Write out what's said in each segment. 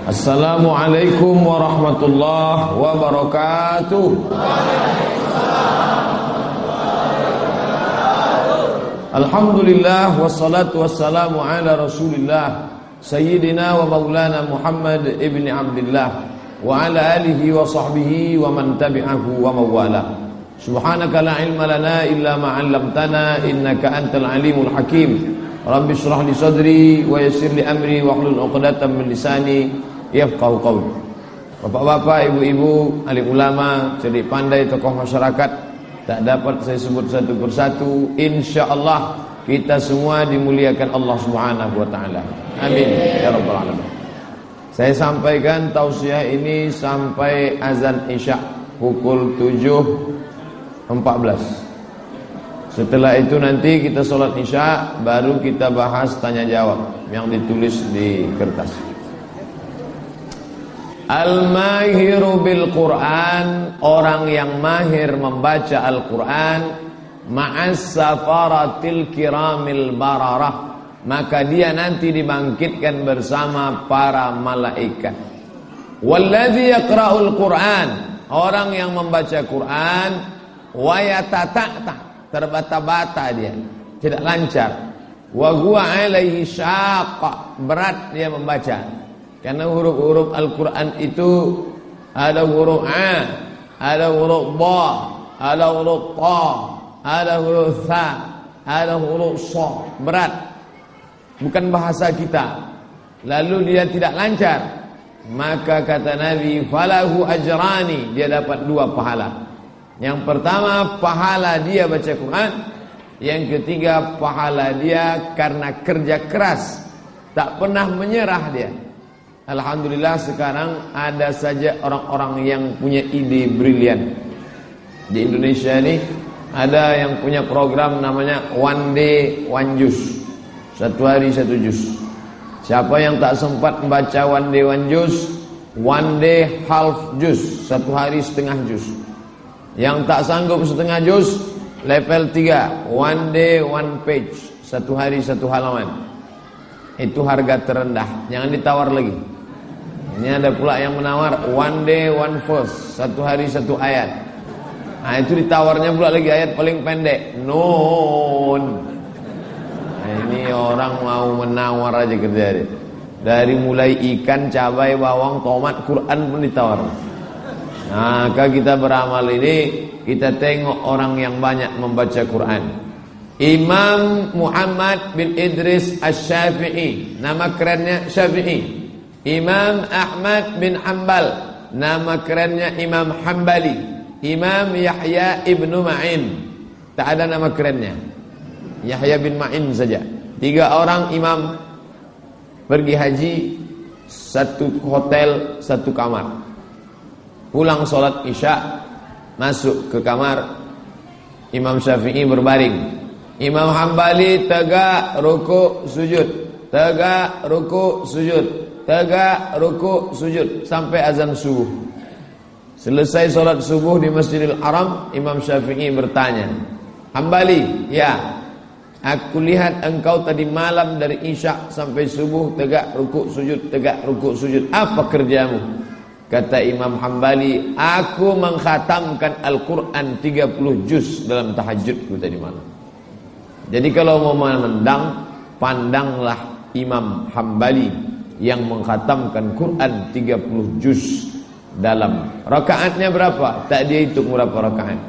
Assalamualaikum warahmatullahi wabarakatuh. Alhamdulillah wassalatu wassalamu ala Rasulillah Sayyidina wa maulana Muhammad ibn Abdullah wa ala alihi wa sahbihi wa man tabi'ahu wa mawala. Subhanaka la ilma lana illa ma 'allamtana innaka antal alimul hakim. Rabbi shrah li sadri wa yassir li amri wa hlul 'uqdatam min lisani yafqahu qawli. Bapak-bapak, ibu-ibu, alim ulama, cerdik pandai, tokoh masyarakat, tak dapat saya sebut satu persatu. Insyaallah kita semua dimuliakan Allah Subhanahu wa taala. Amin ya rabbal alamin. Saya sampaikan tausiah ini sampai azan Isya pukul 7.14. Setelah itu nanti kita sholat Isya, baru kita bahas tanya jawab yang ditulis di kertas. Al-mahiru bil Quran, orang yang mahir membaca Al-Quran, ma'as safaratil kiramil bararah, maka dia nanti dibangkitkan bersama para malaikat. Walladzi yaqra'ul Quran, orang yang membaca Quran, wa yatata'ta, terbata-bata dia, tidak lancar. Wa huwa alaihi syaqqa, berat dia membaca. Karena huruf-huruf Al-Quran itu ada huruf A, ada huruf Ba, ada huruf Ta, ada huruf Tha, ada huruf So. Berat, bukan bahasa kita. Lalu dia tidak lancar, maka kata Nabi, falahu ajrani, dia dapat 2 pahala. Yang pertama pahala dia baca Quran, yang ketiga pahala dia karena kerja keras, tak pernah menyerah dia. Alhamdulillah sekarang ada saja orang-orang yang punya ide brilian. Di Indonesia ini ada yang punya program namanya One Day One Juz, 1 hari 1 juz. Siapa yang tak sempat membaca One Day One Juz, One Day Half Juz, 1 hari setengah juz. Yang tak sanggup setengah juz, level 3, One Day One Page, 1 hari 1 halaman. Itu harga terendah, jangan ditawar lagi. Ini ada pula yang menawar One Day One Verse, 1 hari 1 ayat. Nah itu ditawarnya pula lagi ayat paling pendek, Nun. Nah, ini orang mau menawar aja kerja dia. Dari mulai ikan, cabai, bawang, tomat, Quran pun ditawar. Nah kalau kita beramal ini, kita tengok orang yang banyak membaca Quran. Imam Muhammad bin Idris Asy-Syafi'i, nama kerennya Syafi'i. Imam Ahmad bin Hanbal, nama kerennya Imam Hanbali. Imam Yahya ibnu Ma'in, tak ada nama kerennya, Yahya bin Ma'in saja. 3 orang imam pergi haji, 1 hotel 1 kamar. Pulang sholat Isya, masuk ke kamar, Imam Syafi'i berbaring, Imam Hanbali tegak ruku sujud, tegak ruku sujud, tegak ruku sujud sampai azan subuh. Selesai solat subuh di Masjidil Haram, Imam Syafi'i bertanya, Hanbali, ya, aku lihat engkau tadi malam dari Isya sampai subuh tegak ruku sujud, tegak ruku sujud. Apa kerjamu? Kata Imam Hanbali, aku mengkhatamkan Al-Quran 30 juz dalam tahajudku tadi malam. Jadi kalau mau memandang, pandanglah Imam Hanbali yang mengkhatamkan Quran 30 juz dalam. Rakaatnya berapa? Tak dia hitung berapa rakaat.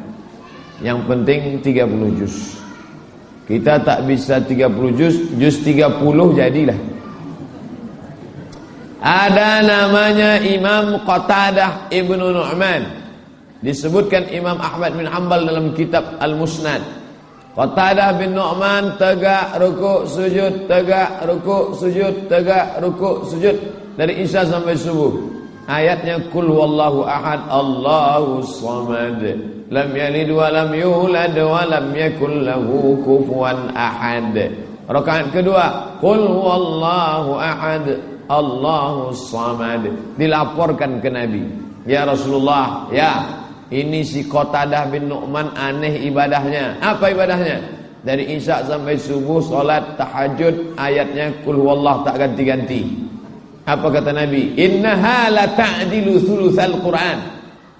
Yang penting 30 juz. Kita tak bisa 30 juz, juz 30 jadilah. Ada namanya Imam Qatadah Ibnu Nu'man. Disebutkan Imam Ahmad bin Hanbal dalam kitab Al-Musnad. Qatadah bin Nu'man tegak ruku sujud, tegak ruku sujud, tegak ruku sujud dari Isya sampai subuh. Ayatnya kul wallahu ahad, Allahus samad, lam yalid wa lam yulad wa lam yakul lahu kufuwan ahad. Rakaat kedua, kul wallahu ahad, Allahus samad. Dilaporkan ke Nabi, ya Rasulullah, ya, ini si Qatadah bin Nu'man aneh ibadahnya. Apa ibadahnya? Dari Isya sampai subuh solat tahajud, ayatnya kul huwallah tak ganti-ganti. Apa kata Nabi? Innaha la ta'dilu thulutsal Qur'an.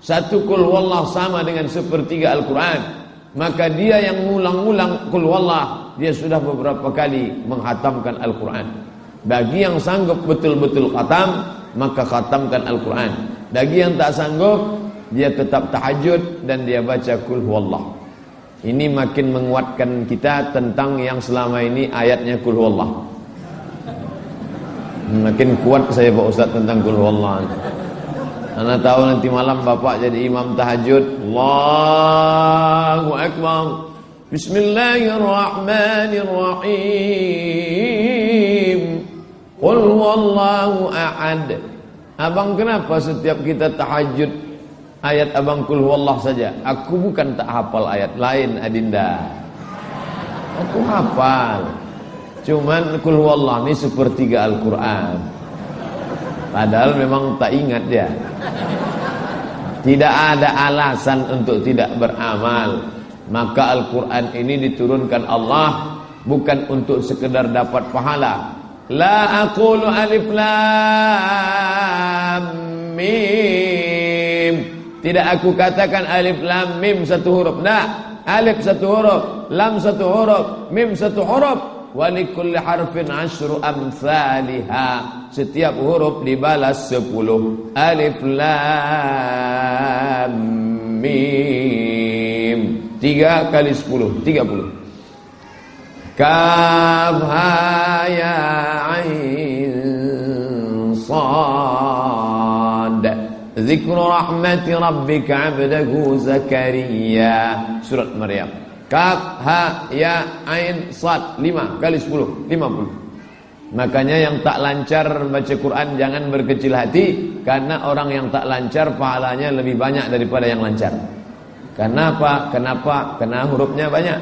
Satu qul huwallah sama dengan sepertiga Al-Qur'an. Maka dia yang ngulang-ngulang qul huwallah, dia sudah beberapa kali menghatamkan Al-Qur'an. Bagi yang sanggup betul-betul khatam, maka khatamkan Al-Qur'an. Bagi yang tak sanggup, dia tetap tahajud dan dia baca qul huwallah. Ini makin menguatkan kita tentang yang selama ini ayatnya qul huwallah. Makin kuat saya Pak Ustaz tentang qul huwallah. Ana tahu nanti malam Bapak jadi imam tahajud. Allahu Akbar. Bismillahirrahmanirrahim. Qul huwallahu ahad. Abang kenapa setiap kita tahajud ayat abang qul huwallah saja? Aku bukan tak hafal ayat lain, Adinda. Aku hafal. Cuman qul huwallah ini sepertiga Al-Qur'an. Padahal memang tak ingat dia. Tidak ada alasan untuk tidak beramal. Maka Al-Quran ini diturunkan Allah bukan untuk sekedar dapat pahala. La aqulu alif lam mim. Tidak aku katakan alif lam mim satu huruf. Nah, alif satu huruf, lam satu huruf, mim satu huruf. Walikulli harfin asyru amsalihha. Setiap huruf dibalas 10. Alif lam mim. 3 kali 10 30. Kaf ha ya ain sad. Zikru rahmati rabbika 'abdahu Zakaria. Surat Maryam. Kaf, ha, ya, ain, sad 5 kali 10 50. Makanya yang tak lancar baca Quran jangan berkecil hati. Karena orang yang tak lancar pahalanya lebih banyak daripada yang lancar. Kenapa? Kenapa? Karena hurufnya banyak.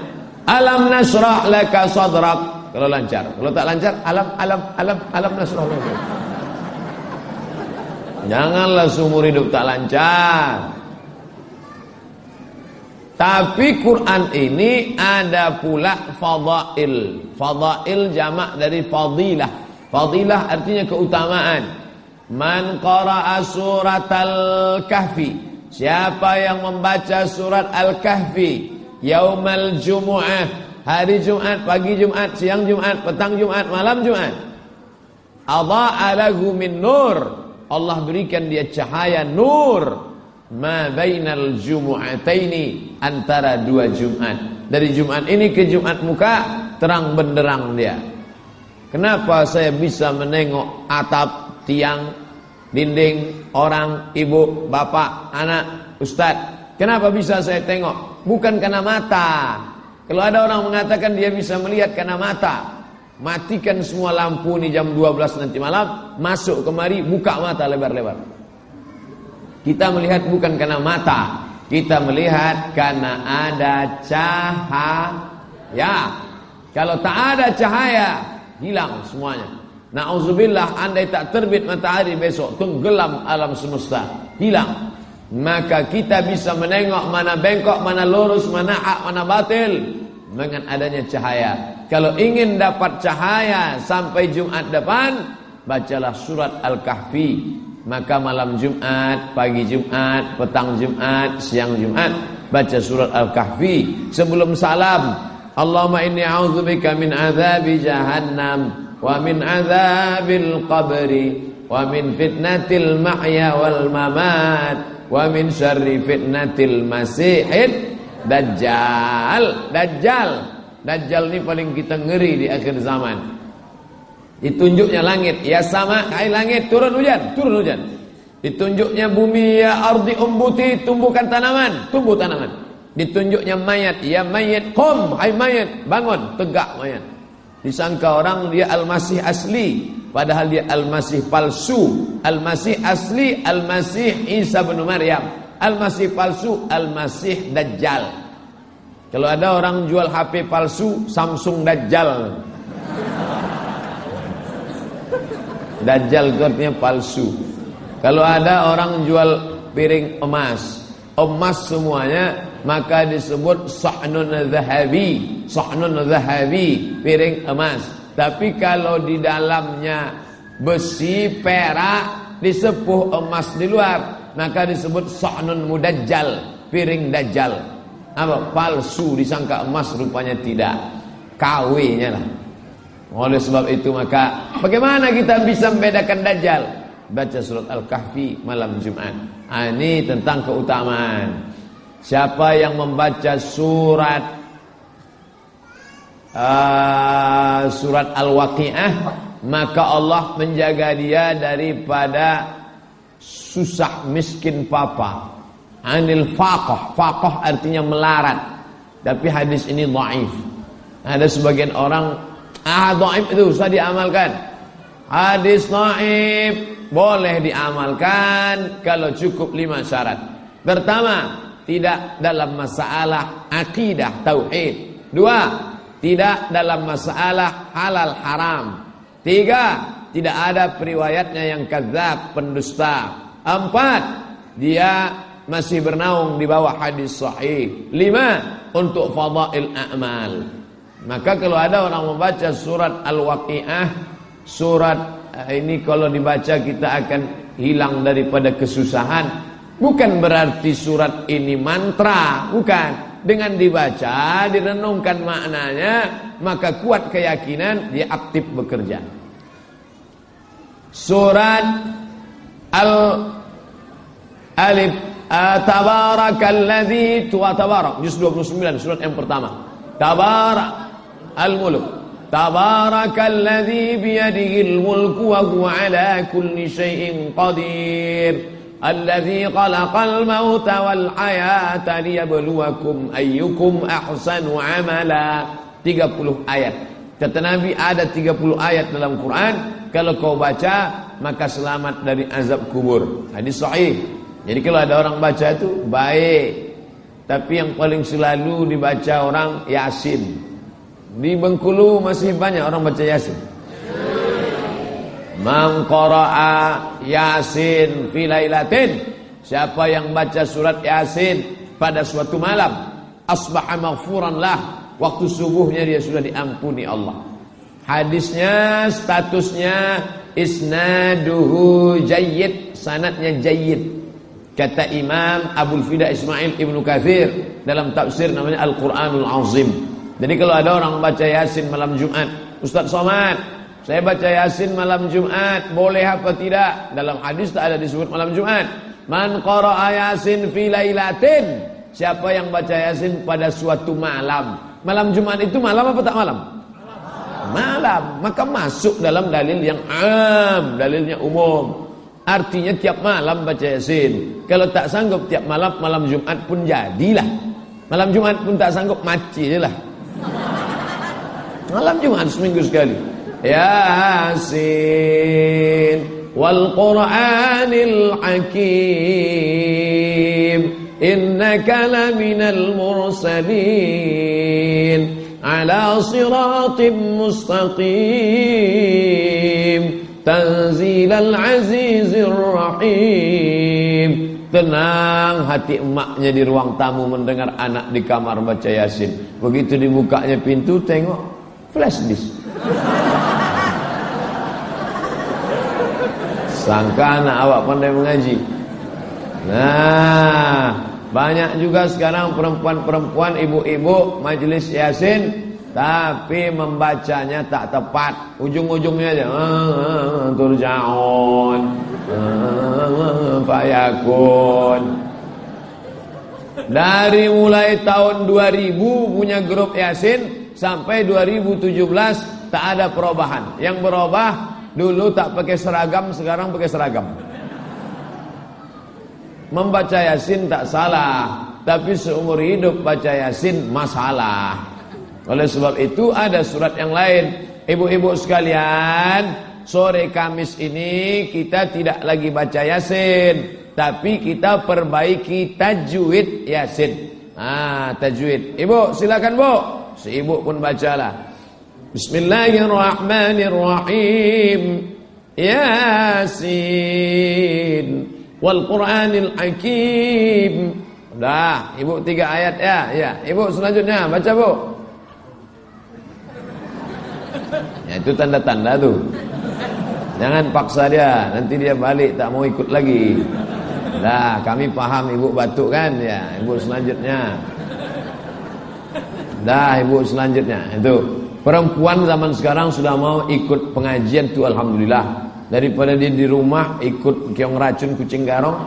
Alam nasrah laka sadrak. Kalau lancar. Kalau tak lancar, alam nasrah laka. Janganlah seumur hidup tak lancar. Tapi Quran ini ada pula fadail. Fadail jamak dari fadilah. Fadilah artinya keutamaan. Man qara'a surat al-kahfi. Siapa yang membaca surat al-kahfi yaumal jumu'ah, hari Jumat, pagi Jumat, siang Jumat, petang Jumat, malam Jumat. Adha'a lahu min nur. Allah berikan dia cahaya nur. Ma bainal jumu'ataini, antara dua Jumat. Dari Jumat ini ke Jumat muka terang benderang dia. Kenapa saya bisa menengok atap, tiang, dinding, orang, ibu, bapak, anak, ustaz? Kenapa bisa saya tengok? Bukan karena mata. Kalau ada orang mengatakan dia bisa melihat karena mata, matikan semua lampu ini jam 12 nanti malam, masuk kemari, buka mata lebar-lebar. Kita melihat bukan karena mata, kita melihat karena ada cahaya. Kalau tak ada cahaya, hilang semuanya. Na'udzubillah, andai tak terbit matahari besok, tenggelam alam semesta, hilang. Maka kita bisa menengok mana bengkok, mana lurus, mana hak, mana batil dengan adanya cahaya. Kalau ingin dapat cahaya sampai Jumat depan, bacalah surat Al-Kahfi. Maka malam Jumat, pagi Jumat, petang Jumat, siang Jumat, baca surat Al-Kahfi. Sebelum salam, Allahumma inni a'udzubika min azabi jahannam, wa min azabil qabri, wa min fitnatil mahya wal mamat, wa min syarri fitnatil masihid dajjal. Dajjal ini paling kita ngeri di akhir zaman. Ditunjuknya langit, ya sama, hai langit, turun hujan. Ditunjuknya bumi, ya ardi umbuti, tumbuhkan tanaman, tumbuh tanaman. Ditunjuknya mayat, ya mayat, qum, hai mayat, bangun, tegak mayat. Disangka orang dia Al-Masih asli, padahal dia Al-Masih palsu. Al-Masih asli, Al-Masih Isa bin Maryam. Al-Masih palsu, Al-Masih Dajjal. Kalau ada orang jual HP palsu, Samsung Dajjal. Dajjal itu artinya palsu. Kalau ada orang jual piring emas semuanya, maka disebut sahnun zahabi, piring emas. Tapi kalau di dalamnya besi, perak, disepuh emas di luar, maka disebut sa'nun mudajjal, piring dajjal. Apa? Palsu, disangka emas, rupanya tidak. KW-nya lah. Oleh sebab itu maka bagaimana kita bisa membedakan dajjal? Baca surat Al-Kahfi malam Jumat. Ini tentang keutamaan. Siapa yang membaca surat Al-Waqi'ah, maka Allah menjaga dia daripada susah miskin papa. Anil faqah. Faqah artinya melarat. Tapi hadis ini dhaif. Ada sebagian orang, dhaif itu usah diamalkan. Hadis dhaif boleh diamalkan kalau cukup 5 syarat. Pertama, tidak dalam masalah akidah tauhid. 2, tidak dalam masalah halal haram. 3, tidak ada periwayatnya yang kadzab, pendusta. 4, dia masih bernaung di bawah hadis sahih. 5, untuk fadail a'mal. Maka kalau ada orang membaca surat Al-Waqi'ah, surat ini kalau dibaca kita akan hilang daripada kesusahan. Bukan berarti surat ini mantra, bukan. Dengan dibaca, direnungkan maknanya, maka kuat keyakinan dia aktif bekerja. Surat Al-Alif, Tabarakalladzi tabarak, juz 29, surat yang pertama. Tabarak Al-Mulk. Tabarakalladzi biyadihil mulku wa huwa ala kulli syai'in qadir. Alladzi khalaqal mauta wal hayata liyabluwakum ayyukum ahsanu amala. 30 ayat. Kata Nabi ada 30 ayat dalam Quran, kalau kau baca maka selamat dari azab kubur. Hadis sahih. Jadi kalau ada orang baca itu baik. Tapi yang paling selalu dibaca orang Yasin. Di Bengkulu masih banyak orang baca Yasin. Man qara'a Yasin fi lailatin, siapa yang baca surat Yasin pada suatu malam, asbaha maghfuran lah, waktu subuhnya dia sudah diampuni Allah. Hadisnya, statusnya isnaduhu jayyid, sanadnya jayyid. Kata Imam Abul Fida Ismail Ibnu Katsir dalam tafsir namanya Al-Qur'anul Azim. Jadi kalau ada orang baca Yasin malam Jumat, Ustaz Somad, saya baca Yasin malam Jumat, boleh apa tidak? Dalam hadis tak ada disebut malam Jumat. Man qara'a Yasin fi lailatin, siapa yang baca Yasin pada suatu malam. Malam Jumat itu malam apa tak malam? Malam. Maka masuk dalam dalil yang am, dalilnya umum. Artinya tiap malam baca Yasin. Kalau tak sanggup tiap malam, malam Jumat pun jadilah. Malam Jumat pun tak sanggup, mati je lah. Malam Jumat seminggu sekali. Yasin wal Qur'anil Hakim innaka laminal mursalin ala siratim mustaqim tanzilal azizir rahim. Tenang hati emaknya di ruang tamu mendengar anak di kamar baca Yasin. Begitu dibukanya pintu, tengok flash disk. Sangka anak awak pandai mengaji. Nah, banyak juga sekarang perempuan-perempuan, ibu-ibu majelis Yasin, tapi membacanya tak tepat. Ujung-ujungnya aja turja'un, fayakun. Dari mulai tahun 2000 punya grup Yasin sampai 2017 tak ada perubahan. Yang berubah, dulu tak pakai seragam, sekarang pakai seragam. Membaca Yasin tak salah, tapi seumur hidup baca Yasin masalah. Oleh sebab itu ada surat yang lain. Ibu-ibu sekalian, sore Kamis ini kita tidak lagi baca Yasin, tapi kita perbaiki tajwid Yasin. Tajwid. Ibu silakan Bu. Si ibu pun bacalah. Bismillahirrahmanirrahim. Yasin wal Qur'anil Hakim. Dah, ibu 3 ayat ya. Ya, ibu selanjutnya baca Bu. Ya, itu tanda-tanda tuh. Jangan paksa dia, nanti dia balik tak mau ikut lagi. Dah, kami paham ibu batuk kan ya. Ibu selanjutnya. Dah, ibu selanjutnya. Itu perempuan zaman sekarang sudah mau ikut pengajian tuh, alhamdulillah. Daripada dia di rumah ikut keong racun kucing garong.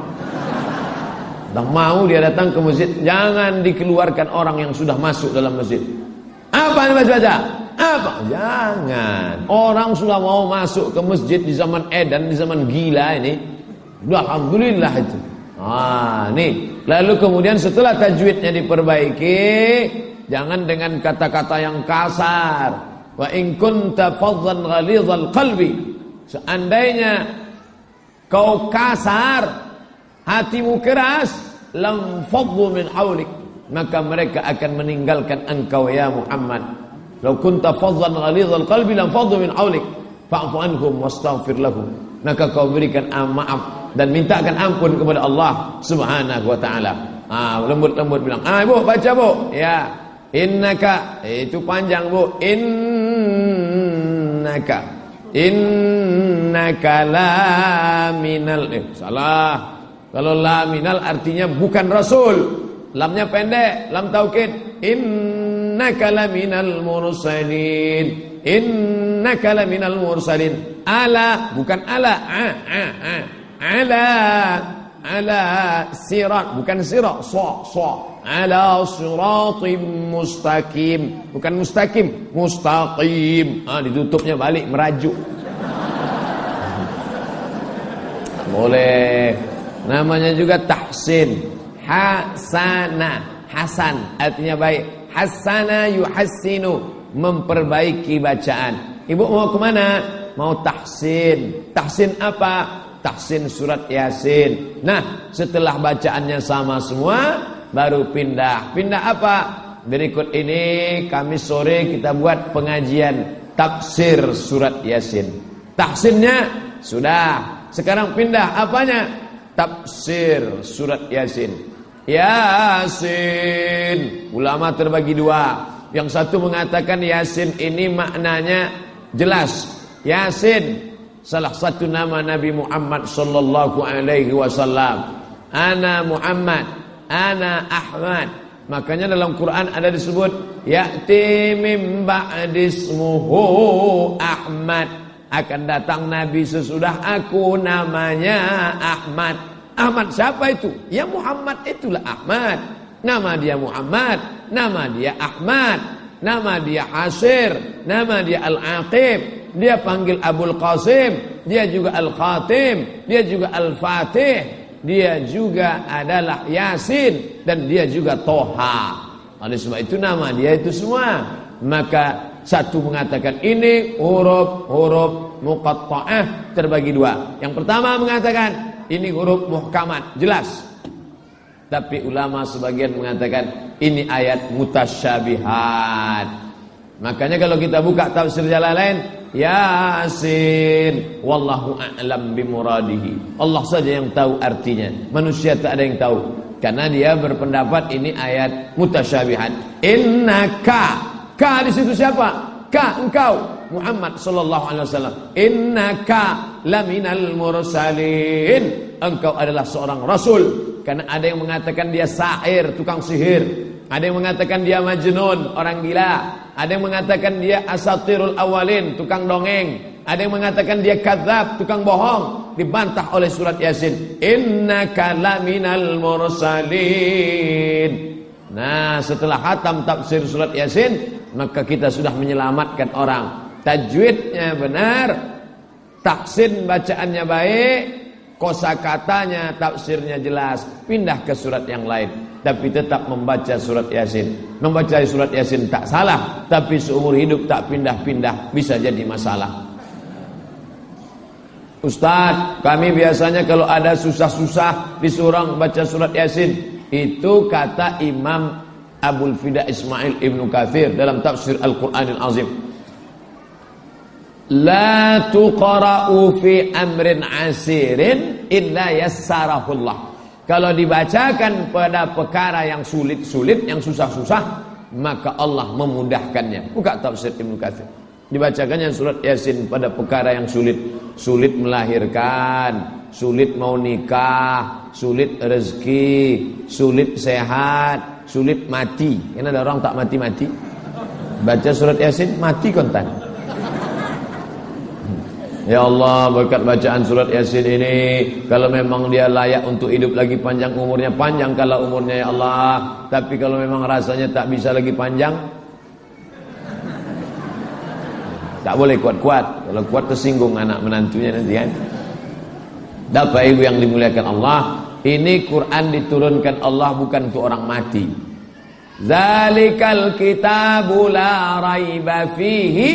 Tak mau dia datang ke masjid. Jangan dikeluarkan orang yang sudah masuk dalam masjid. Apa yang baca-baca? Apa? Jangan. Orang sudah mau masuk ke masjid di zaman edan, di zaman gila ini. Udah alhamdulillah itu. Nih. Lalu kemudian setelah tajwidnya diperbaiki, jangan dengan kata-kata yang kasar. Wa in kunta faddan ghalidhal qalbi. Seandainya kau kasar, hatimu keras, lam faddu min haulik, maka mereka akan meninggalkan engkau ya Muhammad. Law kunta faddan ghalidhal qalbi lam faddu min haulik fa'fu anhum wastaghfir lahum. Maka kau berikan maaf dan mintakan ampun kepada Allah Subhanahu wa taala. Lembut-lembut bilang, ibu baca bu. Ya. Innaka, itu panjang bu. Innaka la minal. Salah. Kalau la minal artinya bukan rasul. Lamnya pendek, lam taukid. Innaka la minal mursalin. Innaka la minal mursalin. Ala, bukan ala. Ala sirat, bukan sirat. Ala siratim mustaqim, bukan mustaqim, mustaqim. Ditutupnya balik, merajuk. Boleh. Namanya juga tahsin. Hasana, hasan artinya baik. Hasana yuhassinu, memperbaiki bacaan. Ibu mau kemana? Mau tahsin. Tahsin apa? Tahsin surat Yasin. Nah, setelah bacaannya sama semua, baru pindah. Pindah apa? Berikut ini Kamis sore kita buat pengajian tafsir surat Yasin. Tahsinnya sudah. Sekarang pindah apanya? Tafsir surat Yasin. Yasin. Ulama terbagi dua. Yang satu mengatakan Yasin ini maknanya jelas. Yasin salah satu nama Nabi Muhammad sallallahu alaihi wasallam. Ana Muhammad, ana Ahmad. Makanya dalam Quran ada disebut ya'ti min ba'dismuhu Ahmad. Akan datang Nabi sesudah aku, namanya Ahmad. Ahmad siapa itu? Ya Muhammad itulah Ahmad. Nama dia Muhammad, nama dia Ahmad, nama dia Hasir, nama dia Al-Aqib. Dia panggil Abul Qasim, dia juga Al-Khatim, dia juga Al-Fatih, dia juga adalah Yasin, dan dia juga Toha. Oleh sebab itu nama dia itu semua. Maka satu mengatakan ini huruf muqatta'ah terbagi dua. Yang pertama mengatakan ini huruf muhkamat, jelas. Tapi ulama sebagian mengatakan ini ayat mutasyabihat. Makanya kalau kita buka tafsir Jalalain, Yasin, wallahu a'lam bimuradihi. Allah saja yang tahu artinya. Manusia tak ada yang tahu. Karena dia berpendapat ini ayat mutasyabihat. Innaka, ka di situ siapa? Ka engkau, Muhammad sallallahu alaihi wasallam. Innaka laminal mursalin. Engkau adalah seorang rasul. Karena ada yang mengatakan dia sahir, tukang sihir. Ada yang mengatakan dia majnun, orang gila. Ada yang mengatakan dia asatirul awalin, tukang dongeng. Ada yang mengatakan dia kadzab, tukang bohong. Dibantah oleh surat Yasin. Innaka laminal mursalin. Nah, setelah khatam tafsir surat Yasin, maka kita sudah menyelamatkan orang. Tajwidnya benar, tahsin bacaannya baik, kosakatanya, tafsirnya jelas. Pindah ke surat yang lain, tapi tetap membaca surat Yasin. Membaca surat Yasin tak salah, tapi seumur hidup tak pindah-pindah bisa jadi masalah. Ustaz, kami biasanya kalau ada susah-susah disuruh baca surat Yasin. Itu kata Imam Abul Fida Ismail Ibnu Katsir dalam tafsir Al-Qur'anil Azim. La tuqra'u fi amrin asirin illa yassarahullah. Kalau dibacakan pada perkara yang sulit-sulit, yang susah-susah, maka Allah memudahkannya. Buka tafsir Ibnu Katsir. Dibacakannya surat Yasin pada perkara yang sulit. sulit melahirkan, sulit mau nikah, sulit rezeki, sulit sehat, sulit mati. Kan ada orang tak mati-mati. Baca surat Yasin mati kontan. Ya Allah, berkat bacaan surat Yasin ini, kalau memang dia layak untuk hidup lagi panjang umurnya, panjang kalau umurnya ya Allah. Tapi kalau memang rasanya tak bisa lagi panjang, tak boleh kuat-kuat. Kalau kuat tersinggung anak menantunya nanti kan. Bapak Ibu yang dimuliakan Allah, ini Quran diturunkan Allah bukan untuk orang mati. Zalikal kitabu la raiba fihi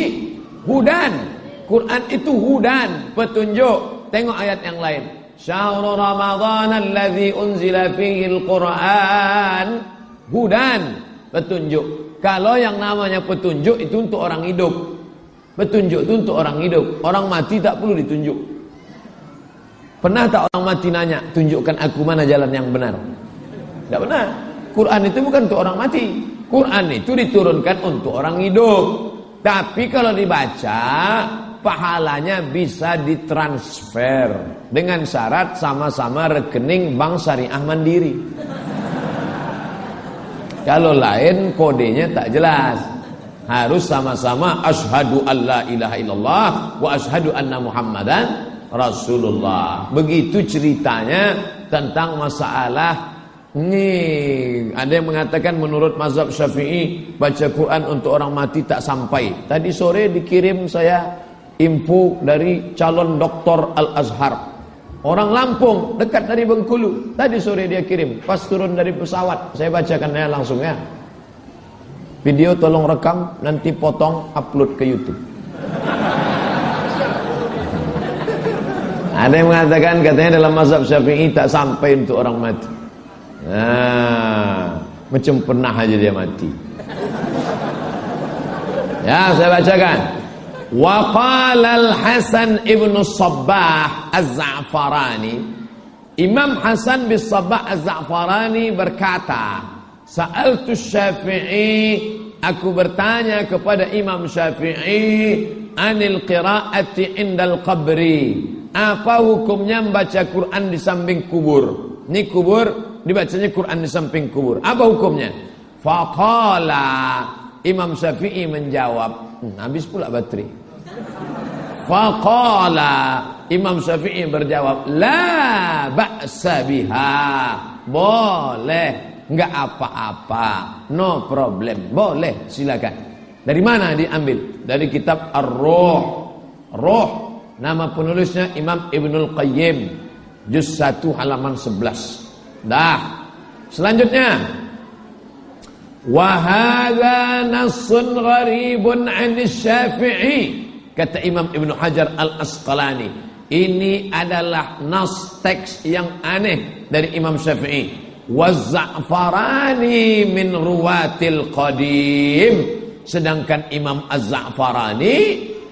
hudan. Quran itu hudan, petunjuk. Tengok ayat yang lain. Syahrul Ramadan alladzi unzila fihi al-Quran hudan, petunjuk. Kalau yang namanya petunjuk itu untuk orang hidup. Petunjuk itu untuk orang hidup. Orang mati tak perlu ditunjuk. Pernah tak orang mati nanya, tunjukkan aku mana jalan yang benar? Tak pernah. Quran itu bukan untuk orang mati. Quran itu diturunkan untuk orang hidup. Tapi kalau dibaca, pahalanya bisa ditransfer dengan syarat sama-sama rekening bank syariah mandiri. Kalau lain kodenya tak jelas. Harus sama-sama asyhadu alla ilaha illallah wa asyhadu anna muhammadan rasulullah. Begitu ceritanya tentang masalah ini. Ada yang mengatakan menurut mazhab Syafi'i baca Quran untuk orang mati tak sampai. Tadi sore dikirim saya info dari calon doktor Al-Azhar, orang Lampung, dekat dari Bengkulu. Tadi sore dia kirim, pas turun dari pesawat. Saya bacakan ya langsung ya. Video tolong rekam, nanti potong upload ke YouTube. Ada yang mengatakan katanya dalam mazhab Syafi'i tak sampai untuk orang mati. Nah, macam pernah aja dia mati. Ya, saya bacakan. Wa qala al-Hasan ibn Sabbah Az-Za'farani, Imam Hasan bin Sabbah Az-Za'farani berkata, sa'altu Syafi'i, aku bertanya kepada Imam Syafi'i, anil qira'ati indal qabri, apa hukumnya membaca Quran di samping kubur? Ini kubur, dibacanya Quran di samping kubur. Apa hukumnya? Faqala, Imam Syafi'i menjawab, habis pula baterai. Faqala, Imam Syafi'i berjawab, la ba'sa biha, boleh, enggak apa-apa, no problem, boleh, silakan. Dari mana diambil? Dari kitab Ar-Ruh. Ruh, nama penulisnya Imam Ibnul Qayyim, juz 1 halaman 11. Dah. Selanjutnya, wa hadza nassun gharibun 'an Syafi'i, kata Imam Ibnu Hajar Al-Asqalani, ini adalah nas teks yang aneh dari Imam Syafi'i. Wa Az-Za'farani min ruwatil qadim, sedangkan Imam Az-Za'farani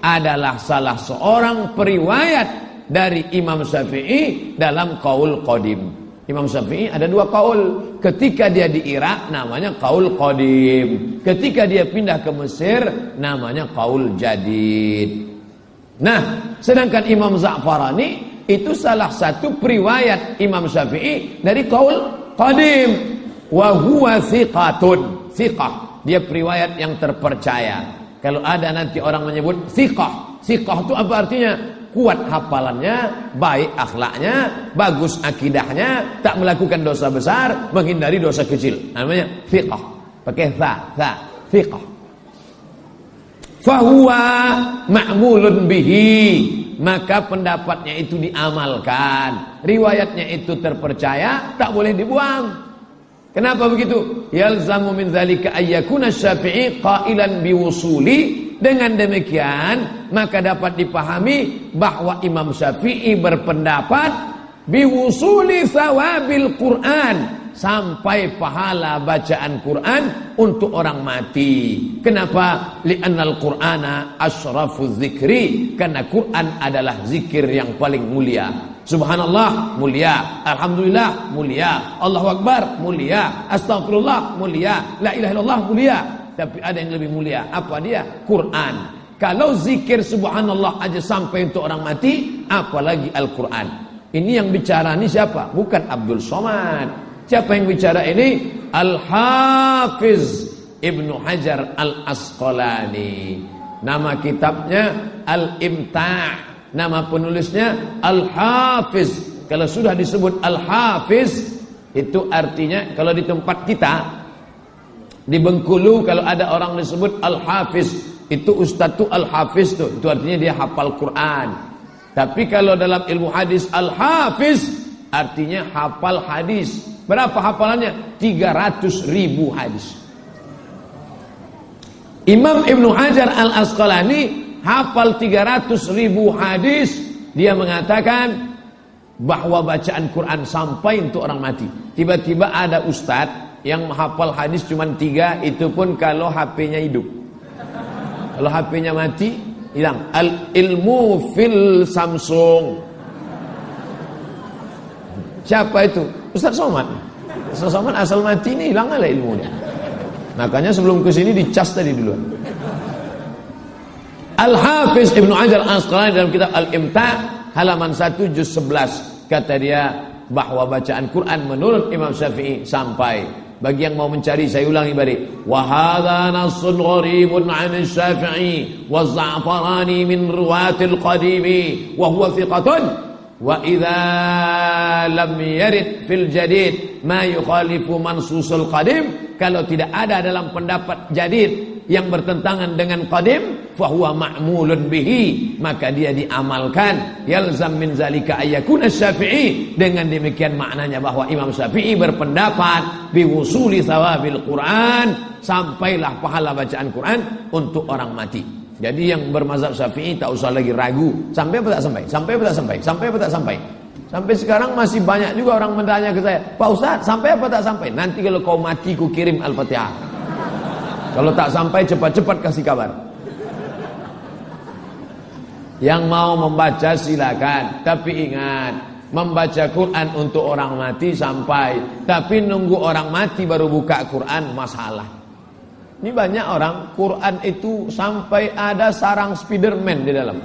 adalah salah seorang periwayat dari Imam Syafi'i dalam qaul qadim. Imam Syafi'i ada dua qaul. Ketika dia di Irak namanya qaul qadim. Ketika dia pindah ke Mesir namanya qaul jadid. Nah, sedangkan Imam Za'farani itu salah satu periwayat Imam Syafi'i dari qaul qadim. Wa huwa thiqatun. Thiqah, dia periwayat yang terpercaya. Kalau ada nanti orang menyebut thiqah. Thiqah itu apa artinya? Kuat hafalannya, baik akhlaknya, bagus akidahnya, tak melakukan dosa besar, menghindari dosa kecil. Namanya thiqah. Pakai tha, thiqah. Fahuwa ma'mulun bihi, maka pendapatnya itu diamalkan. Riwayatnya itu terpercaya, tak boleh dibuang. Kenapa begitu? Yalzamu min dzalika ayyakuna Syafi'i qailan biwusuli. Dengan demikian maka dapat dipahami bahwa Imam Syafi'i berpendapat biwusuli sawabil Quran, sampai pahala bacaan Quran untuk orang mati. Kenapa? Li'annal Qur'ana asyrafuz zikri, karena Quran adalah zikir yang paling mulia. Subhanallah mulia, alhamdulillah mulia, Allahu Akbar mulia, astagfirullah mulia, la ilaha illallah mulia. Tapi ada yang lebih mulia. Apa dia? Quran. Kalau zikir subhanallah aja sampai untuk orang mati, apalagi Al-Quran. Ini yang bicara ini siapa? Bukan Abdul Somad. Siapa yang bicara ini? Al-Hafiz Ibnu Hajar Al-Asqalani. Nama kitabnya Al-Imta'. Nama penulisnya Al-Hafiz. Kalau sudah disebut Al-Hafiz, itu artinya kalau di tempat kita di Bengkulu kalau ada orang disebut Al-Hafiz, itu ustaz tu Al-Hafiz tu, itu artinya dia hafal Quran. Tapi kalau dalam ilmu hadis Al-Hafiz artinya hafal hadis. Berapa hafalannya? 300.000 hadis. Imam Ibnu Hajar Al-Asqalani hafal 300.000 hadis. Dia mengatakan bahwa bacaan Quran sampai untuk orang mati. Tiba-tiba ada ustaz yang menghafal hadis cuma 3, itu pun kalau HP-nya hidup. Kalau HP-nya mati, hilang. Al-ilmu fil Samsung. Siapa itu? Ustaz Somad. Ustaz Somad asal mati ini hilang lah ilmunya. Makanya sebelum ke sini dicas tadi dulu. Al-Hafiz Ibnu Hajar Al-Asqalani dalam kitab Al-Imta' halaman 1 juz 11 kata dia bahwa bacaan Quran menurut Imam Syafi'i sampai. Bagi yang mau mencari saya ulangi balik. Wa hadza nassun gharibun 'an Syafi'i wa Za'farani min ruwatil qadimi wa huwa thiqatun wa idza lam yarid fil jadid ma yukhalifu mansusul qadim. Kalau tidak ada dalam pendapat jadid yang bertentangan dengan qadim, fahuwa ma'mulun bihi, maka dia diamalkan. Yalzam min zalika ayyakuna Syafi'i, dengan demikian maknanya bahwa Imam Syafi'i berpendapat biwusuli thawabil Quran, sampailah pahala bacaan Quran untuk orang mati. Jadi yang bermazhab Syafi'i tak usah lagi ragu, sampai apa tak sampai, sampai apa tak sampai, sampai apa tak sampai. Sampai sekarang masih banyak juga orang bertanya ke saya, Pak Ustaz, sampai apa tak sampai? Nanti kalau kau mati ku kirim Al-Fatihah. Kalau tak sampai cepat-cepat kasih kabar. Yang mau membaca silakan, tapi ingat, membaca Quran untuk orang mati sampai, tapi nunggu orang mati baru buka Quran masalah. Ini banyak orang Quran itu sampai ada sarang Spiderman di dalam.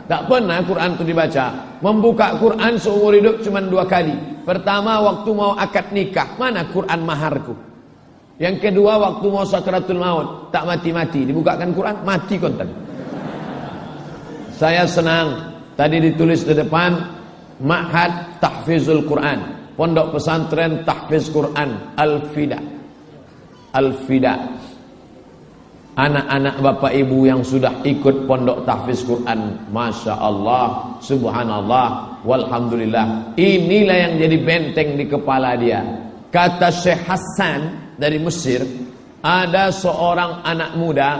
Tak pernah Quran itu dibaca. Membuka Quran seumur hidup cuma 2 kali. Pertama waktu mau akad nikah, mana Quran maharku. Yang kedua waktu mau sakratul maut, tak mati-mati, dibukakan Quran, mati konten. Saya senang, tadi ditulis di depan, Ma'had Tahfizul Quran, Pondok Pesantren Tahfiz Quran Al-Fida. Al-Fida. Anak-anak bapak ibu yang sudah ikut pondok tahfiz Quran, Masya Allah, Subhanallah, Walhamdulillah. Inilah yang jadi benteng di kepala dia. Kata Syekh Hasan dari Mesir, ada seorang anak muda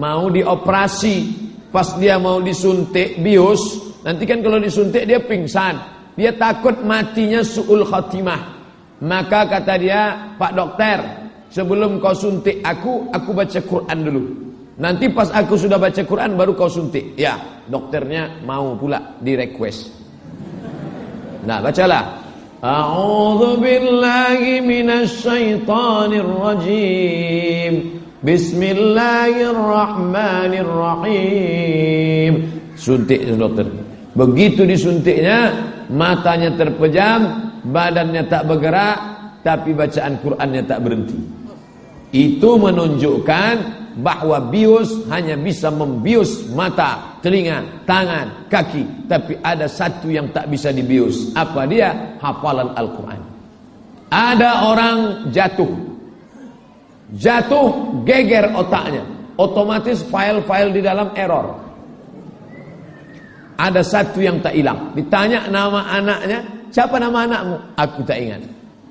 mau dioperasi. Pas dia mau disuntik bius, nanti kan kalau disuntik dia pingsan, dia takut matinya su'ul khatimah. Maka kata dia, Pak dokter, sebelum kau suntik aku baca Quran dulu. Nanti pas aku sudah baca Quran baru kau suntik. Ya, dokternya mau pula di request. Nah, bacalah. A'udzu billahi minasy syaithanir rajim. Bismillahirrahmanirrahim. Suntik dokter. Begitu disuntiknya, matanya terpejam, badannya tak bergerak, tapi bacaan Qur'annya tak berhenti. Itu menunjukkan bahwa bius hanya bisa membius mata, telinga, tangan, kaki, tapi ada satu yang tak bisa dibius. Apa dia? Hafalan Al-Quran. Ada orang jatuh, geger otaknya, otomatis file-file di dalam error. Ada satu yang tak hilang. Ditanya nama anaknya, siapa nama anakmu? Aku tak ingat.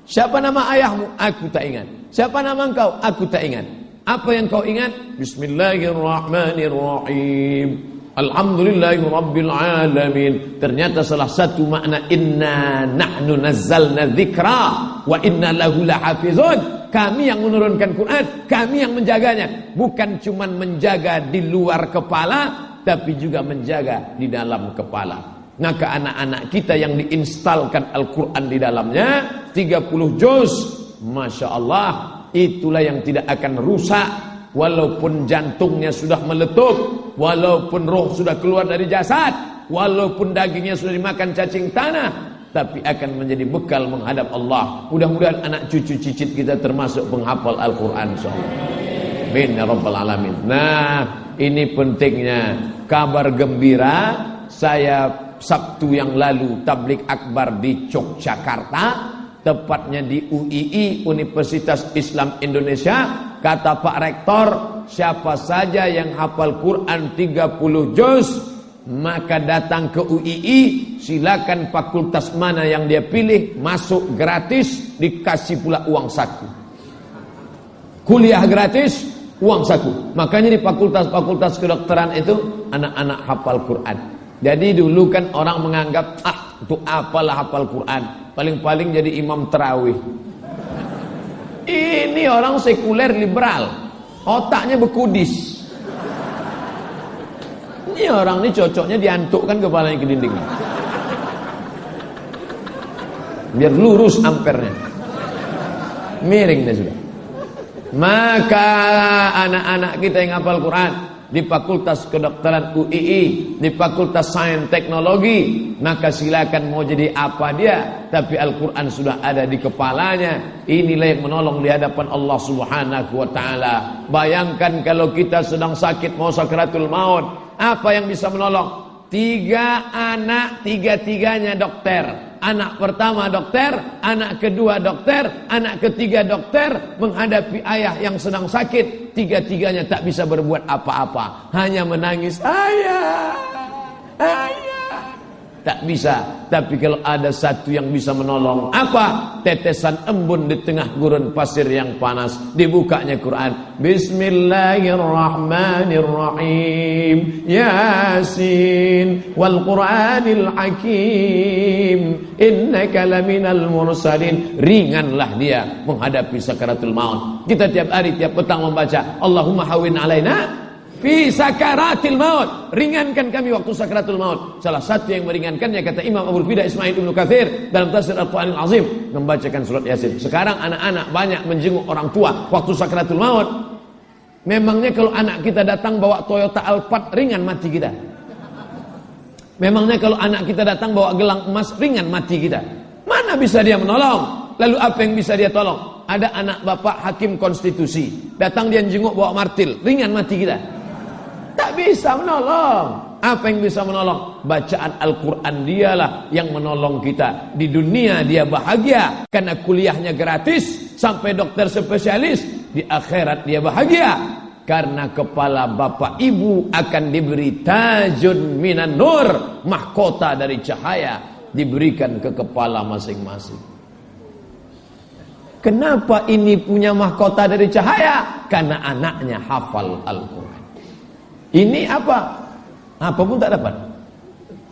Siapa nama ayahmu? Aku tak ingat. Siapa nama engkau? Aku tak ingat. Apa yang kau ingat? Bismillahirrahmanirrahim. Alhamdulillahirabbil alamin. Ternyata salah satu makna inna nahnu nazzalna dzikra wa inna lahu lahafizun. Kami yang menurunkan Quran, kami yang menjaganya. Bukan cuma menjaga di luar kepala, tapi juga menjaga di dalam kepala. Maka anak-anak kita yang diinstalkan Al-Quran di dalamnya 30 juz, Masya Allah, itulah yang tidak akan rusak. Walaupun jantungnya sudah meletup, walaupun roh sudah keluar dari jasad, walaupun dagingnya sudah dimakan cacing tanah, tapi akan menjadi bekal menghadap Allah. Mudah-mudahan anak cucu cicit kita termasuk penghafal Al-Quran, insyaallah. Amin ya rabbal alamin. Nah, ini pentingnya kabar gembira. Saya Sabtu yang lalu tablik akbar di Yogyakarta, tepatnya di UII, Universitas Islam Indonesia. Kata Pak Rektor, siapa saja yang hafal Quran 30 juz, maka datang ke UII, silakan fakultas mana yang dia pilih, masuk gratis, dikasih pula uang saku. Kuliah gratis, uang saku. Makanya di fakultas-fakultas kedokteran itu anak-anak hafal Quran. Jadi dulu kan orang menganggap, itu apalah hafal Quran, paling-paling jadi imam tarawih. Ini orang sekuler liberal, otaknya bekudis. Ini orang ini cocoknya diantukkan kepalanya ke dinding, biar lurus ampernya, miring deh sudah. Maka anak-anak kita yang hafal Quran di Fakultas Kedokteran UII, di Fakultas Sains Teknologi, maka silakan mau jadi apa dia, tapi Al-Quran sudah ada di kepalanya. Inilah yang menolong di hadapan Allah Subhanahu wa ta'ala. Bayangkan kalau kita sedang sakit, mau sakaratul maut, apa yang bisa menolong? 3 anak, 3-tiganya dokter. Anak pertama dokter, anak kedua dokter, anak ketiga dokter. Menghadapi ayah yang sedang sakit, 3-tiganya tak bisa berbuat apa-apa, hanya menangis, ayah, ayah. Tak bisa. Tapi kalau ada satu yang bisa menolong, apa? Tetesan embun di tengah gurun pasir yang panas, dibukanya Quran. Bismillahirrahmanirrahim. Yasin wal Qur'anil Hakim. Innaka laminal mursalin. Ringanlah dia menghadapi sakaratul maut. Kita tiap hari, tiap petang membaca Allahumma hawin alaina fi sakaratil maut. Ringankan kami waktu sakaratul maut. Salah satu yang meringankannya, kata Imam Abul Fida Ismail Ibnu Katsir dalam tafsir Al-Quranil Azim, membacakan surat Yasin. Sekarang anak-anak banyak menjenguk orang tua waktu sakaratul maut. Memangnya kalau anak kita datang bawa Toyota Alphard, ringan mati kita? Memangnya kalau anak kita datang bawa gelang emas, ringan mati kita? Mana bisa dia menolong? Lalu apa yang bisa dia tolong? Ada anak bapak hakim konstitusi, datang dia jenguk bawa martil, ringan mati kita? Tak bisa menolong. Apa yang bisa menolong? Bacaan Al-Quran dialah yang menolong kita. Di dunia dia bahagia karena kuliahnya gratis sampai dokter spesialis. Di akhirat dia bahagia karena kepala bapak ibu akan diberi tajun minan nur, mahkota dari cahaya, diberikan ke kepala masing-masing. Kenapa ini punya mahkota dari cahaya? Karena anaknya hafal Al-Quran. Ini apa? Apa pun tak dapat.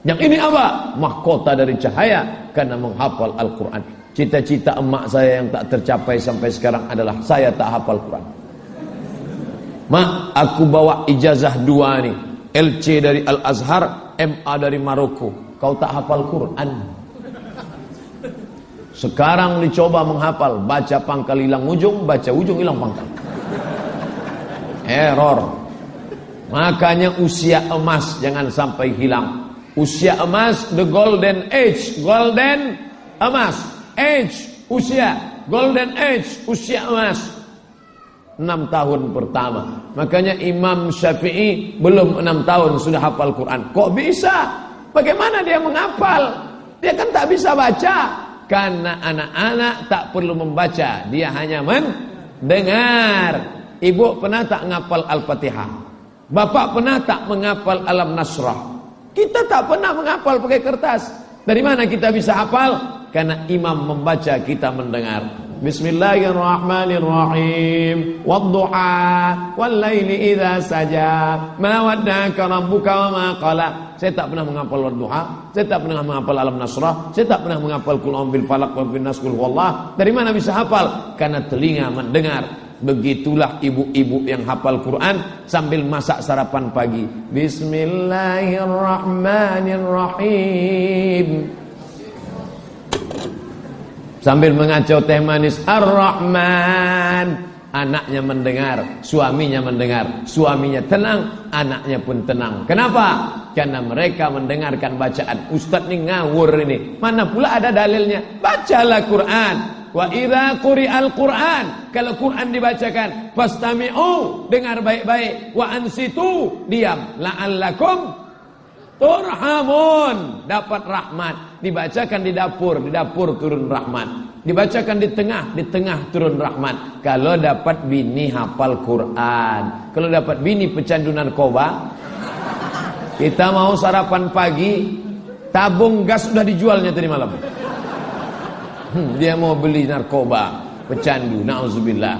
Yang ini apa? Mahkota dari cahaya karena menghafal Al-Quran. Cita-cita emak saya yang tak tercapai sampai sekarang adalah saya tak hafal Quran. Mak, aku bawa ijazah 2 nih, LC dari Al-Azhar, MA dari Maroko. Kau tak hafal Quran. Sekarang dicoba menghafal, baca pangkal hilang ujung, baca ujung hilang pangkal. Error. Makanya usia emas jangan sampai hilang. Usia emas, the golden age, golden emas, age, usia, golden age, usia emas. 6 tahun pertama. Makanya Imam Syafi'i belum 6 tahun sudah hafal Quran. Kok bisa? Bagaimana dia menghafal? Dia kan tak bisa baca. Karena anak-anak tak perlu membaca, dia hanya mendengar. Ibu pernah tak ngapal Al-Fatihah? Bapak pernah tak menghafal Alam Nasrah? Kita tak pernah menghafal pakai kertas. Dari mana kita bisa hafal? Karena imam membaca, kita mendengar. Bismillahirrahmanirrahim. Wadduha wallaili idza saja. Ma wadda'aka rabbuka wa ma qala. Saya tak pernah menghafal wadduha, saya tak pernah menghafal Alam Nasrah, saya tak pernah menghafal Qul a'udzu bil falaq wa bin nas qul huwallah. Dari mana bisa hafal? Karena telinga mendengar. Begitulah ibu-ibu yang hafal Quran sambil masak sarapan pagi. Bismillahirrahmanirrahim. Sambil mengacau teh manis, Ar-Rahman. Anaknya mendengar, suaminya mendengar. Suaminya tenang, anaknya pun tenang. Kenapa? Karena mereka mendengarkan bacaan ustaz ini ngawur ini. Mana pula ada dalilnya? Bacalah Quran. Wa idza quri'al Quran, kalau Quran dibacakan, fastami'u, dengar baik-baik, wa ansitu, diam, la'allakum turhamun, dapat rahmat. Dibacakan di dapur turun rahmat. Dibacakan di tengah turun rahmat. Kalau dapat bini hafal Quran, kalau dapat bini pecandu narkoba, kita mau sarapan pagi, tabung gas sudah dijualnya tadi malam. Dia mau beli narkoba, pecandu, na'udzubillah.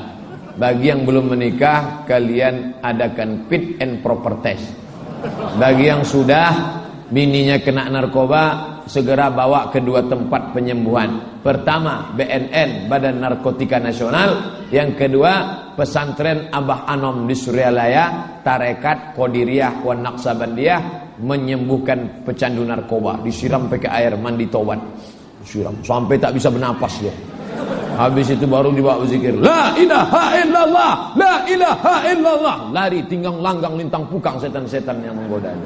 Bagi yang belum menikah, kalian adakan fit and proper test. Bagi yang sudah, bininya kena narkoba, segera bawa ke dua tempat penyembuhan. Pertama, BNN, Badan Narkotika Nasional. Yang kedua, pesantren Abah Anom di Suryalaya, Tarekat Qadiriyah wan Naqsabandiyah, menyembuhkan pecandu narkoba. Disiram pakai air mandi taubat. Siram sampai tak bisa bernapas dia. Habis itu baru dibawa berzikir, la ilaha illallah, la ilaha illallah. Lari tinggang langgang lintang pukang setan-setan yang menggodanya.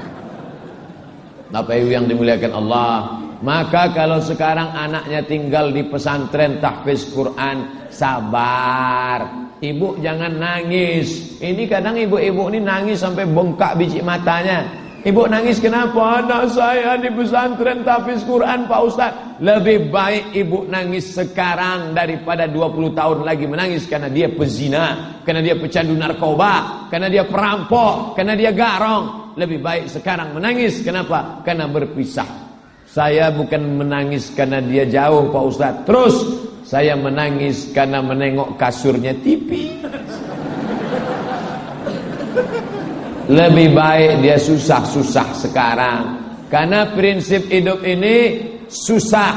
Bapak Ibu yang dimuliakan Allah, maka kalau sekarang anaknya tinggal di pesantren tahfiz Quran, sabar. Ibu jangan nangis. Ini kadang ibu-ibu ini nangis sampai bengkak biji matanya. Ibu nangis kenapa? Anak saya di pesantren tahfiz Quran Pak Ustaz. Lebih baik ibu nangis sekarang daripada 20 tahun lagi menangis karena dia pezina, karena dia pecandu narkoba, karena dia perampok, karena dia garong. Lebih baik sekarang menangis. Kenapa? Karena berpisah. Saya bukan menangis karena dia jauh Pak Ustaz. Terus saya menangis karena menengok kasurnya tipis. Lebih baik dia susah-susah sekarang. Karena prinsip hidup ini susah.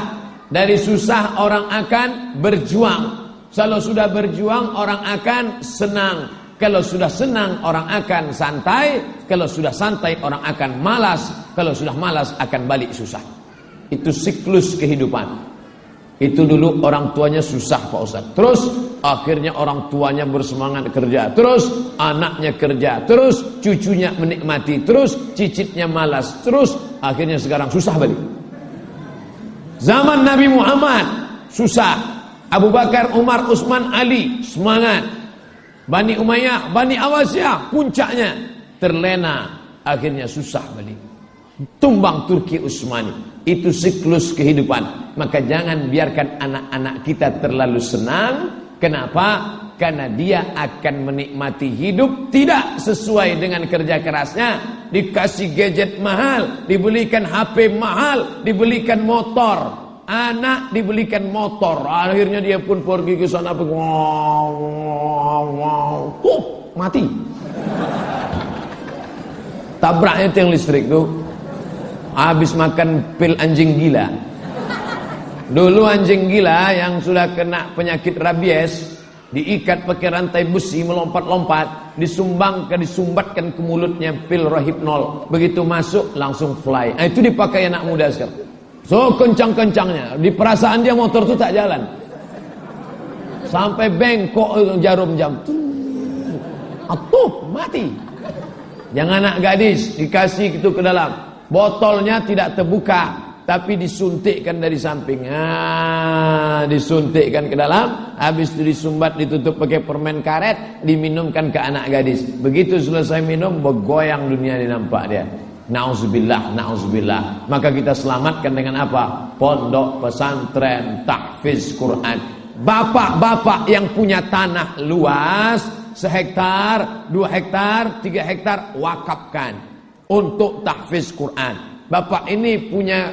Dari susah orang akan berjuang. Kalau sudah berjuang orang akan senang. Kalau sudah senang orang akan santai. Kalau sudah santai orang akan malas. Kalau sudah malas akan balik susah. Itu siklus kehidupan. Itu dulu orang tuanya susah Pak Ustaz. Terus akhirnya orang tuanya bersemangat kerja. Terus anaknya kerja. Terus cucunya menikmati. Terus cicitnya malas. Terus akhirnya sekarang susah balik. Zaman Nabi Muhammad susah. Abu Bakar, Umar, Utsman, Ali semangat. Bani Umayyah, Bani Abbasiyah puncaknya terlena. Akhirnya susah balik. Tumbang Turki Utsmani. Itu siklus kehidupan. Maka jangan biarkan anak-anak kita terlalu senang. Kenapa? Karena dia akan menikmati hidup tidak sesuai dengan kerja kerasnya. Dikasih gadget mahal, dibelikan HP mahal, dibelikan motor. Anak dibelikan motor. Akhirnya dia pun pergi ke sana, mati. Tabraknya tiang listrik tuh. Habis makan pil anjing gila. Dulu anjing gila yang sudah kena penyakit rabies diikat pakai rantai besi, melompat-lompat, disumbatkan ke mulutnya pil Rohypnol. Begitu masuk langsung fly. Nah, itu dipakai anak muda sekarang. So kencang-kencangnya, di perasaan dia motor itu tak jalan. Sampai bengkok jarum jam. Atuh, mati. Yang anak gadis dikasih itu ke dalam. Botolnya tidak terbuka, tapi disuntikkan dari samping. Disuntikkan ke dalam, habis itu disumbat, ditutup pakai permen karet, diminumkan ke anak gadis. Begitu selesai minum, bergoyang dunia dinampak dia. Nauzubillah, nauzubillah. Maka kita selamatkan dengan apa? Pondok pesantren tahfiz Quran. Bapak-bapak yang punya tanah luas, 1 hektar, 2 hektar, 3 hektar, wakafkan untuk tahfiz Quran. Bapak ini punya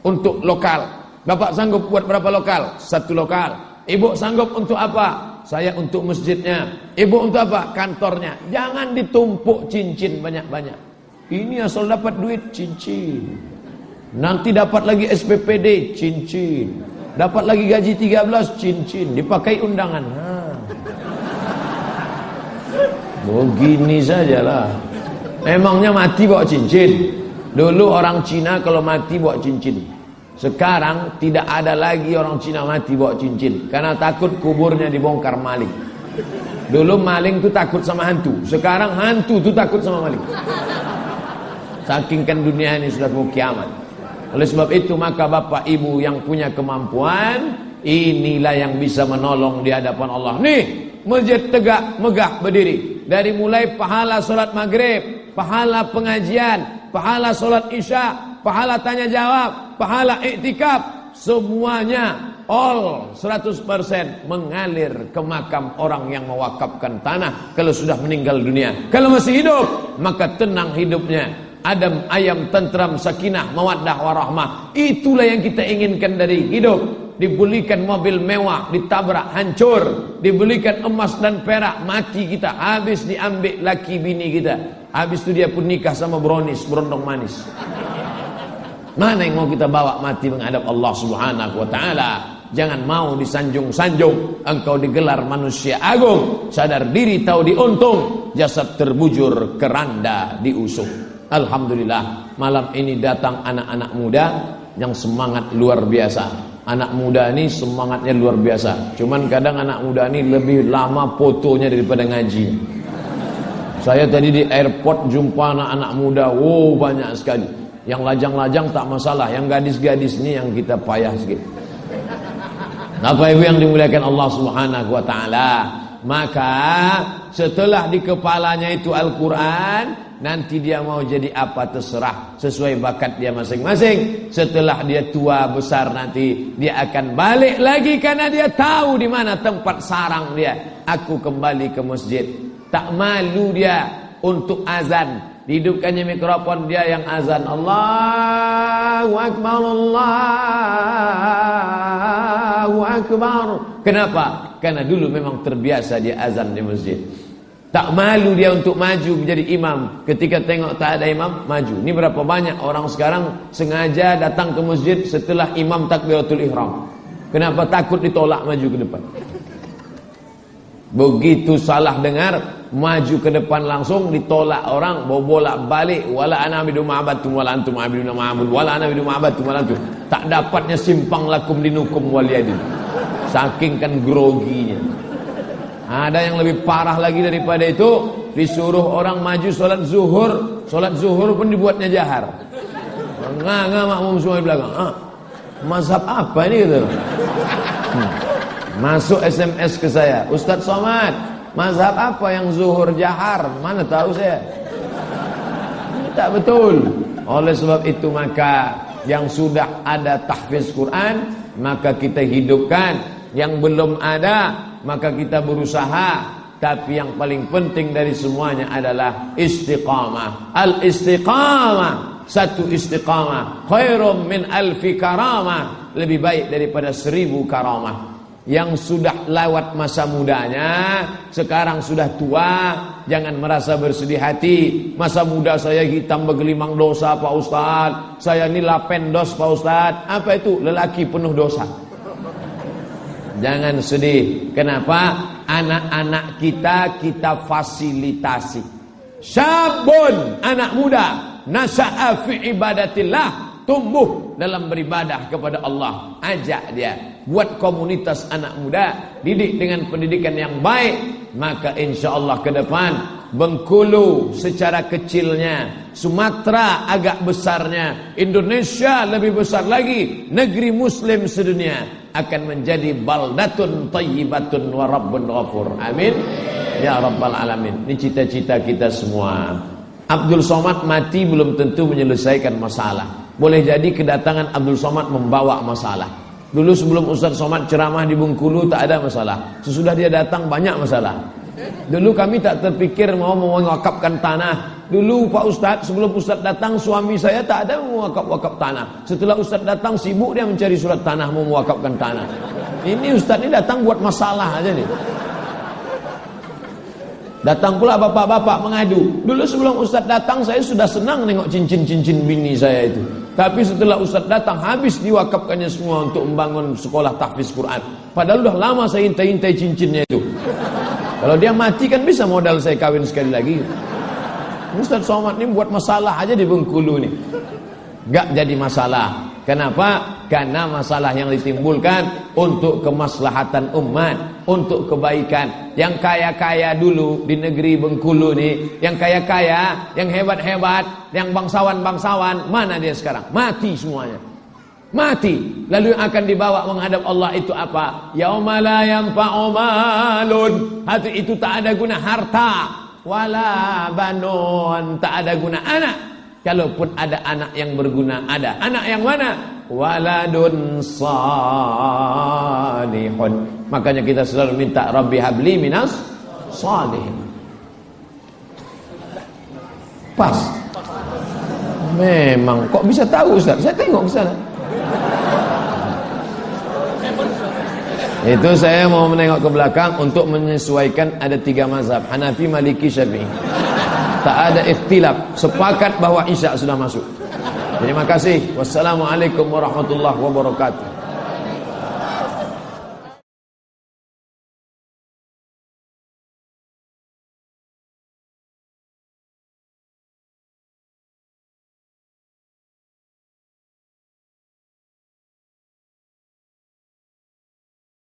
untuk lokal. Bapak sanggup buat berapa lokal? 1 lokal. Ibu sanggup untuk apa? Saya untuk masjidnya. Ibu untuk apa? Kantornya. Jangan ditumpuk cincin banyak-banyak. Ini asal dapat duit, cincin. Nanti dapat lagi SPPD, cincin. Dapat lagi gaji 13, cincin. Dipakai undangan. Begini sajalah. Emangnya mati bawa cincin? Dulu orang Cina kalau mati bawa cincin. Sekarang tidak ada lagi orang Cina mati bawa cincin, karena takut kuburnya dibongkar maling. Dulu maling tuh takut sama hantu. Sekarang hantu tuh takut sama maling. Saking kan dunia ini sudah mau kiamat. Oleh sebab itu maka bapak ibu yang punya kemampuan, inilah yang bisa menolong di hadapan Allah. Nih, masjid tegak, megah, berdiri. Dari mulai pahala solat maghrib, pahala pengajian, pahala solat isya, pahala tanya jawab, pahala iktikaf, semuanya all 100% mengalir ke makam orang yang mewakafkan tanah kalau sudah meninggal dunia. Kalau masih hidup, maka tenang hidupnya, adem ayam tentram sakinah mawaddah warahmah. Itulah yang kita inginkan dari hidup. Dibelikan mobil mewah, ditabrak hancur, dibelikan emas dan perak, mati kita, habis diambil laki bini kita, habis itu dia pun nikah sama berondong manis. Mana yang mau kita bawa mati menghadap Allah Subhanahu wa taala? Jangan mau disanjung-sanjung, engkau digelar manusia agung, sadar diri tahu diuntung, jasad terbujur keranda diusung. Alhamdulillah, malam ini datang anak-anak muda yang semangat luar biasa. Anak muda ini semangatnya luar biasa. Cuman kadang anak muda ini lebih lama fotonya daripada ngaji. Saya tadi di airport jumpa anak-anak muda, wow banyak sekali. Yang lajang-lajang tak masalah, yang gadis-gadis ini yang kita payah sedikit. Bapak Ibu yang dimuliakan Allah Subhanahu wa taala, maka setelah di kepalanya itu Al-Qur'an, nanti dia mau jadi apa terserah sesuai bakat dia masing-masing. Setelah dia tua besar nanti dia akan balik lagi karena dia tahu di mana tempat sarang dia. Aku kembali ke masjid. Tak malu dia untuk azan. Dihidupkannya mikrofon, dia yang azan. Allahu Akbar, Allahu Akbar. Kenapa? Karena dulu memang terbiasa dia azan di masjid. Tak malu dia untuk maju menjadi imam. Ketika tengok tak ada imam, maju. Ini berapa banyak orang sekarang sengaja datang ke masjid setelah imam takbiratul ihram. Kenapa? Takut ditolak maju ke depan. Begitu salah dengar, maju ke depan langsung ditolak orang, bolak balik. Wala ana bidu ma'abatum wala antum abiduna ma'abud wala ana bidu ma'abatum wala antum. Tak dapatnya simpang lakum dinukum waliyadin. Saking kan groginya. Ada yang lebih parah lagi daripada itu, disuruh orang maju sholat zuhur pun dibuatnya jahar. Nggak makmum semua di belakang. Mazhab apa ini gitu? Masuk SMS ke saya, Ustadz Somad, mazhab apa yang zuhur jahar? Mana tahu saya. Tak betul. Oleh sebab itu maka yang sudah ada tahfiz Quran, maka kita hidupkan. Yang belum ada, maka kita berusaha. Tapi yang paling penting dari semuanya adalah istiqamah. Al-istiqamah, satu istiqamah khairum min alfi karamah, lebih baik daripada 1000 karamah. Yang sudah lewat masa mudanya, sekarang sudah tua, jangan merasa bersedih hati. Masa muda saya hitam bergelimang dosa Pak Ustadz, saya ini lapendos Pak Ustadz. Apa itu? Lelaki penuh dosa. Jangan sedih. Kenapa? Anak-anak kita fasilitasi. Syabun, anak muda, nasya'a fi ibadatillah, tumbuh dalam beribadah kepada Allah. Ajak dia, buat komunitas anak muda, didik dengan pendidikan yang baik, maka insya Allah ke depan Bengkulu secara kecilnya, Sumatera agak besarnya, Indonesia lebih besar lagi, negeri muslim sedunia akan menjadi baldatun thayyibatun wa rabbun ghafur. Amin ya rabbal alamin. Ini cita-cita kita semua. Abdul Somad mati belum tentu menyelesaikan masalah. Boleh jadi kedatangan Abdul Somad membawa masalah. Dulu sebelum Ustaz Somad ceramah di Bengkulu tak ada masalah. Sesudah dia datang banyak masalah. Dulu kami tak terpikir mau mewakafkan tanah. Dulu Pak Ustaz, sebelum Ustaz datang, suami saya tak ada mewakaf tanah. Setelah Ustaz datang, sibuk dia mencari surat tanah mau mewakafkan tanah. Ini Ustaz ini datang buat masalah aja nih. Datang pula bapak-bapak mengadu. Dulu sebelum Ustaz datang, saya sudah senang nengok cincin-cincin bini saya itu. Tapi setelah Ustaz datang, habis diwakafkannya semua untuk membangun sekolah tahfiz Quran. Padahal udah lama saya hintai-hintai cincinnya itu. Kalau dia mati kan bisa modal saya kawin sekali lagi. Ustaz Somad ini buat masalah aja di Bengkulu nih. Gak jadi masalah. Kenapa? Karena masalah yang ditimbulkan untuk kemaslahatan umat, untuk kebaikan. Yang kaya-kaya dulu di negeri Bengkulu nih, yang kaya-kaya, yang hebat-hebat, yang bangsawan-bangsawan, mana dia sekarang? Mati semuanya. Mati. Lalu yang akan dibawa menghadap Allah itu apa? Yauma la yanfa'u malun. Hari itu tak ada guna harta, wala banun, tak ada guna anak. Kalaupun ada anak yang berguna, ada. Anak yang mana? Waladun salihun. Makanya kita selalu minta Rabbi habli minas salihin. Pas. Memang. Kok bisa tahu Ustaz? Saya tengok ke sana. Itu saya mau menengok ke belakang untuk menyesuaikan ada 3 mazhab. Hanafi, Maliki, Syafi'i. Tak ada ikhtilaf, sepakat bahwa Isya sudah masuk. Terima kasih. Wassalamualaikum warahmatullahi wabarakatuh.